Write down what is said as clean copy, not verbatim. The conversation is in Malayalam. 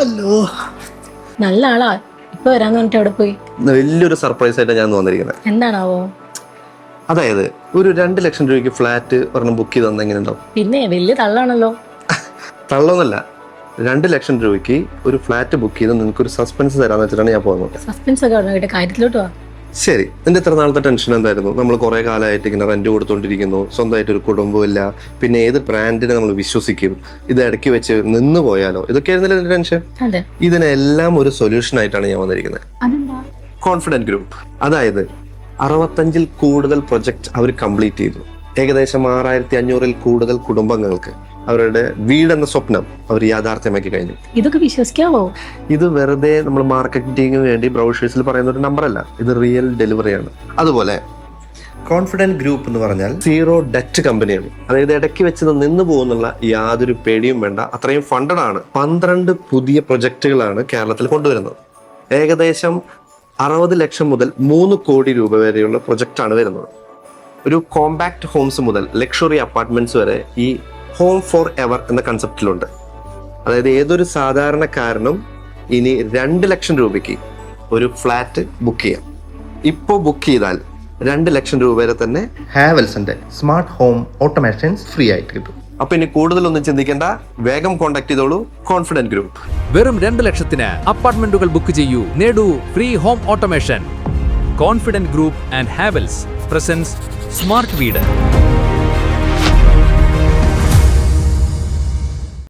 ഹലോ. നല്ല ആളാ. ഇപ്പൊ വരാന്ന് പറഞ്ഞിട്ട് അവിടെ പോയി. വലിയൊരു സർപ്രൈസ് ആയിട്ട് ഞാൻ വന്നിരിക്കുന്നത്. എന്താണാവോ? അതായത് ഒരു 2 ലക്ഷം രൂപയ്ക്ക് ഫ്ലാറ്റ് ഒരെണ്ണം ബുക്ക് ചെയ്ത് തന്നെ എങ്ങനെ ഉണ്ടാവും? പിന്നെ വലിയ തള്ളാണല്ലോ. തള്ളൊന്നല്ല, 2 ലക്ഷം രൂപയ്ക്ക് ഒരു ഫ്ലാറ്റ് ബുക്ക് ചെയ്ത് നിങ്ങൾക്ക് ഒരു സസ്പെൻസ് തരാന്ന് വെച്ചിട്ടാണ് ഞാൻ പോകുന്നത്. സസ്പെൻസ് ഒക്കെ കേട്ട് കാര്യത്തിലോട്ട് വാ. ശരി, എന്റെ ഇത്ര നാളത്തെ ടെൻഷൻ എന്തായിരുന്നു? നമ്മൾ കുറെ കാലമായിട്ട് ഇങ്ങനെ റെന്റ് കൊടുത്തോണ്ടിരിക്കുന്നു, സ്വന്തമായിട്ട് ഒരു കുടുംബമില്ല, പിന്നെ ഏത് ബ്രാൻഡിനെ നമ്മൾ വിശ്വസിക്കും, ഇത് ഇടയ്ക്ക് വെച്ച് നിന്ന് പോയാലോ, ഇതൊക്കെയായിരുന്നില്ല എന്റെ ടെൻഷൻ. അതെ. ഇതിനെല്ലാം ഒരു സൊല്യൂഷൻ ആയിട്ടാണ് ഞാൻ വന്നിരിക്കുന്നത്. അതെന്താ? Confident group. അതായത് 65-ൽ കൂടുതൽ പ്രൊജക്ട് അവർ കംപ്ലീറ്റ് ചെയ്തു. ഏകദേശം 6500-ൽ കൂടുതൽ കുടുംബങ്ങൾക്ക് അവരുടെ വീടെന്ന സ്വപ്നം അവർ യാഥാർത്ഥ്യമാക്കി കഴിഞ്ഞു. ഇതൊക്കെ വിശ്വസിക്കാവോ? ഇത് വെറുതെ നമ്മൾ മാർക്കറ്റിംഗിന് വേണ്ടി ബ്രൗഷേഴ്സിൽ പറയുന്ന ഒരു നമ്പർ അല്ല, ഇത് റിയൽ ഡെലിവറിയാണ്. അതുപോലെ കോൺഫിഡന്റ് ഗ്രൂപ്പ് എന്ന് പറഞ്ഞാൽ 0 ഡെറ്റ് കമ്പനിയാണ്. അതായത് ഇടയ്ക്ക് വെച്ച് നിന്ന് പോകുന്നുള്ള യാതൊരു പേടിയും വേണ്ട, അത്രയും ഫണ്ടഡ് ആണ്. 12 പുതിയ പ്രൊജക്ടുകളാണ് കേരളത്തിൽ കൊണ്ടുവരുന്നത്. ഏകദേശം 60 ലക്ഷം മുതൽ 3 കോടി രൂപ വരെയുള്ള പ്രൊജക്റ്റാണ് വരുന്നത്. ഒരു കോമ്പാക്ട് ഹോംസ് മുതൽ ലക്ഷറി അപ്പാർട്ട്മെന്റ്സ് വരെ ഈ ഹോം ഫോർ എവർ എന്ന കൺസെപ്റ്റിലുണ്ട്. അതായത് ഏതൊരു സാധാരണക്കാരനും ഇനി 2 ലക്ഷം രൂപയ്ക്ക് ഒരു ഫ്ലാറ്റ് ബുക്ക് ചെയ്യാം. ഇപ്പോൾ ബുക്ക് ചെയ്താൽ 2 ലക്ഷം രൂപ വരെ തന്നെ ഹാവൽസിന്റെ സ്മാർട്ട് ഹോം ഓട്ടോമേഷൻസ് ഫ്രീ ആയിട്ട് കിട്ടും. അപ്പൊ ഇനി കൂടുതലൊന്നും ചിന്തിക്കേണ്ട, വേഗം കോൺടാക്ട് ചെയ്തോളൂ കോൺഫിഡന്റ് ഗ്രൂപ്പ്. വെറും 2 ലക്ഷത്തിന് അപ്പാർട്ട്മെന്റുകൾ ബുക്ക് ചെയ്യൂ, നേടൂ free home automation. Confident Group and Havells presents smart വീട്.